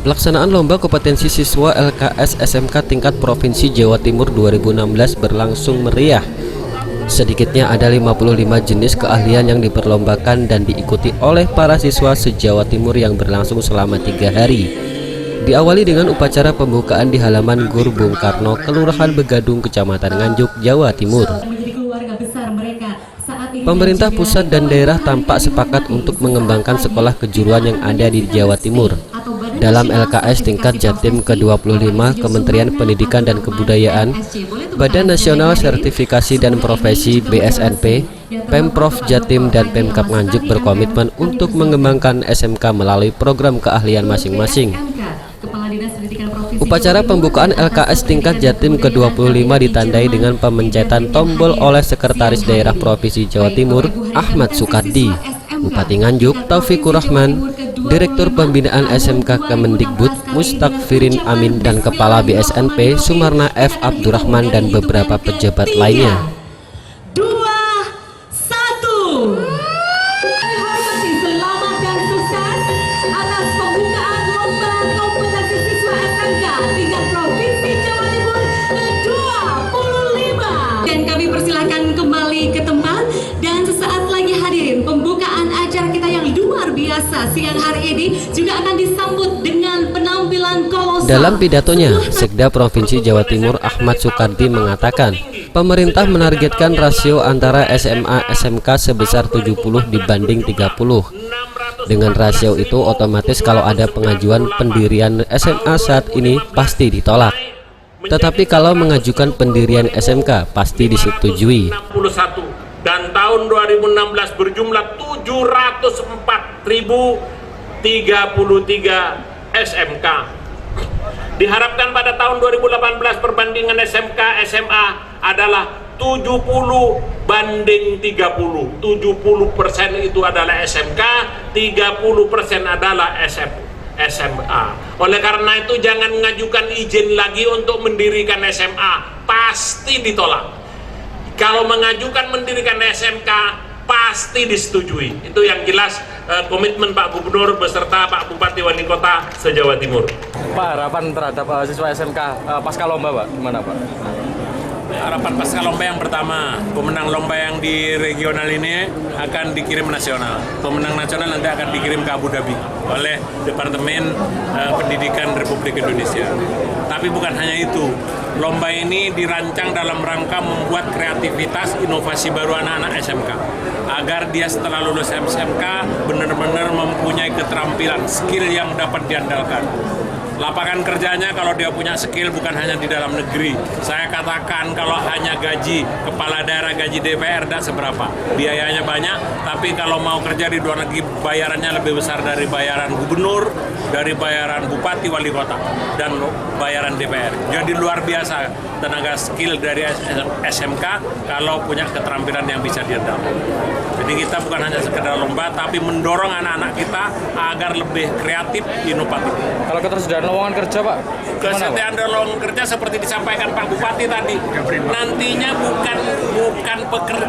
Pelaksanaan Lomba Kompetensi Siswa LKS SMK tingkat Provinsi Jawa Timur 2016 berlangsung meriah. Sedikitnya ada 55 jenis keahlian yang diperlombakan dan diikuti oleh para siswa se-Jawa Timur yang berlangsung selama 3 hari. Diawali dengan upacara pembukaan di halaman Gor Bung Karno, Kelurahan Begadung, Kecamatan Nganjuk, Jawa Timur. Pemerintah pusat dan daerah tampak sepakat untuk mengembangkan sekolah kejuruan yang ada di Jawa Timur. Dalam LKS tingkat Jatim ke-25, Kementerian Pendidikan dan Kebudayaan, Badan Nasional Sertifikasi dan Profesi BSNP, Pemprov Jatim dan Pemkab Nganjuk berkomitmen untuk mengembangkan SMK melalui program keahlian masing-masing. Upacara pembukaan LKS tingkat Jatim ke-25 ditandai dengan pemencetan tombol oleh Sekretaris Daerah Provinsi Jawa Timur, Ahmad Sukardi, Bupati Nganjuk, Taufikur Rahman, Direktur Pembinaan SMK Kemendikbud, Mustakfirin Amin, dan Kepala BSNP, Sumarna F. Abdurrahman, dan beberapa pejabat lainnya. Siang hari ini juga akan disambut dengan penampilan kolosal. Dalam pidatonya, Sekda Provinsi Jawa Timur Ahmad Sukardi mengatakan, pemerintah menargetkan rasio antara SMA SMK sebesar 70 dibanding 30. Dengan rasio itu otomatis kalau ada pengajuan pendirian SMA saat ini pasti ditolak. Tetapi kalau mengajukan pendirian SMK pasti disetujui. Dan tahun 2016 berjumlah 704.033 SMK. Diharapkan pada tahun 2018 perbandingan SMK SMA adalah 70 banding 30. 70% itu adalah SMK, 30% adalah SMA. Oleh karena itu jangan mengajukan izin lagi untuk mendirikan SMA, pasti ditolak. Kalau mengajukan mendirikan SMK pasti disetujui. Itu yang jelas komitmen Pak Gubernur beserta Pak Bupati Wali Kota se-Jawa Timur. Pak, harapan terhadap siswa SMK pasca lomba, Pak, gimana Pak? Harapan pasca lomba yang pertama, pemenang lomba yang di regional ini akan dikirim nasional. Pemenang nasional nanti akan dikirim ke Abu Dhabi oleh Departemen Pendidikan Republik Indonesia. Tapi bukan hanya itu, lomba ini dirancang dalam rangka membuat kreativitas inovasi baru anak-anak SMK. Agar dia setelah lulus SMK benar-benar mempunyai keterampilan, skill yang dapat diandalkan. Lapangan kerjanya kalau dia punya skill bukan hanya di dalam negeri. Saya katakan kalau hanya gaji kepala daerah, gaji DPR tidak seberapa. Biayanya banyak, tapi kalau mau kerja di luar negeri bayarannya lebih besar dari bayaran gubernur, dari bayaran bupati, wali kota, dan bayaran DPR. Jadi luar biasa tenaga skill dari SMK kalau punya keterampilan yang bisa diandalkan. Jadi kita bukan hanya sekedar lomba, tapi mendorong anak-anak kita agar lebih kreatif, inovatif. Kalau ketersediaan lowongan kerja, Pak? Kesediaan lowongan kerja seperti disampaikan Pak Bupati tadi, nantinya bukan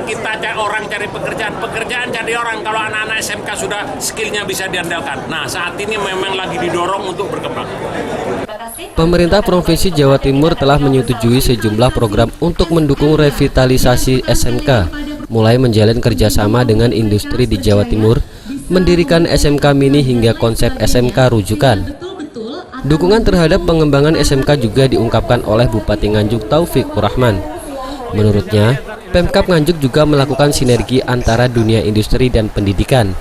kita orang cari pekerjaan cari orang. Kalau anak-anak SMK sudah skillnya bisa diandalkan. Nah, saat ini memang lagi didorong untuk berkembang. Pemerintah Provinsi Jawa Timur telah menyetujui sejumlah program untuk mendukung revitalisasi SMK, mulai menjalin kerjasama dengan industri di Jawa Timur, mendirikan SMK mini hingga konsep SMK rujukan. Dukungan terhadap pengembangan SMK juga diungkapkan oleh Bupati Nganjuk Taufikur Rahman. Menurutnya, Pemkab Nganjuk juga melakukan sinergi antara dunia industri dan pendidikan.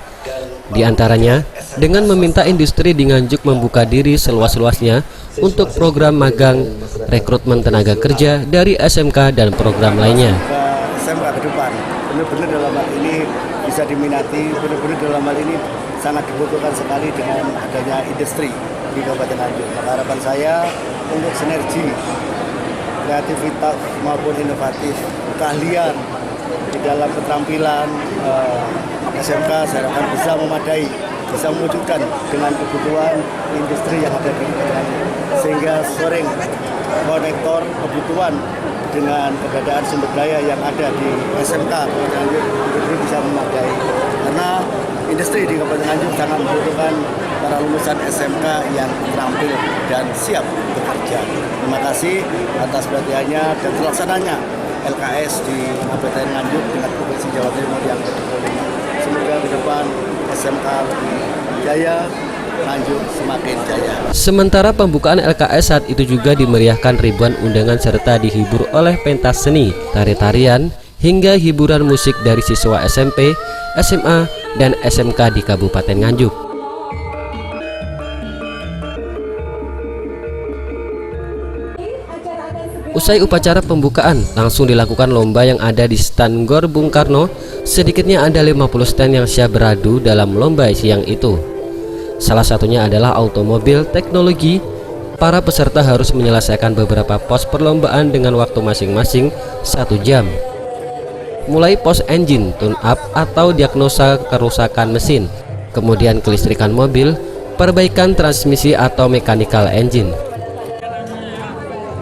Di antaranya, dengan meminta industri di Nganjuk membuka diri seluas-luasnya untuk program magang, rekrutmen tenaga kerja dari SMK dan program lainnya. SMK ke depan, benar-benar dalam hal ini bisa diminati, benar-benar dalam hal ini sangat dibutuhkan sekali dengan adanya industri di Kabupaten Nganjuk. Harapan saya untuk sinergi, kreativitas maupun inovatif, keahlian di dalam keterampilan SMK saya harapkan bisa memadai, bisa mewujudkan dengan kebutuhan industri yang ada di Kabupaten Nganjuk, sehingga sering konektor kebutuhan dengan keberadaan sumber daya yang ada di SMK Kabupaten Nganjuk bisa memadai, karena industri di Kabupaten Nganjuk sangat membutuhkan para lulusan SMK yang terampil dan siap bekerja. Terima kasih atas perhatiannya dan terlaksananya LKS di Kabupaten Nganjuk dengan Provinsi Jawa Timur yang ke-25. Semoga ke depan SMK lebih jaya, Nganjuk semakin jaya. Sementara pembukaan LKS saat itu juga dimeriahkan ribuan undangan serta dihibur oleh pentas seni, tari-tarian, hingga hiburan musik dari siswa SMP, SMA, dan SMK di Kabupaten Nganjuk. Usai upacara pembukaan, langsung dilakukan lomba yang ada di stand Gor Bung Karno. Sedikitnya ada 50 stand yang siap beradu dalam lomba siang itu. Salah satunya adalah automobil teknologi. Para peserta harus menyelesaikan beberapa pos perlombaan dengan waktu masing-masing 1 jam. Mulai pos engine, tune up atau diagnosa kerusakan mesin, kemudian kelistrikan mobil, perbaikan transmisi atau mechanical engine.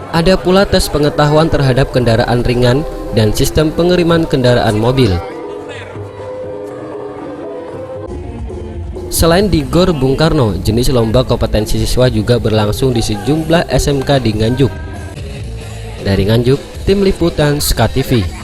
Ada pula tes pengetahuan terhadap kendaraan ringan dan sistem pengiriman kendaraan mobil. Selain di Gor Bung Karno, jenis lomba kompetensi siswa juga berlangsung di sejumlah SMK di Nganjuk. Dari Nganjuk, Tim Liputan SKA TV.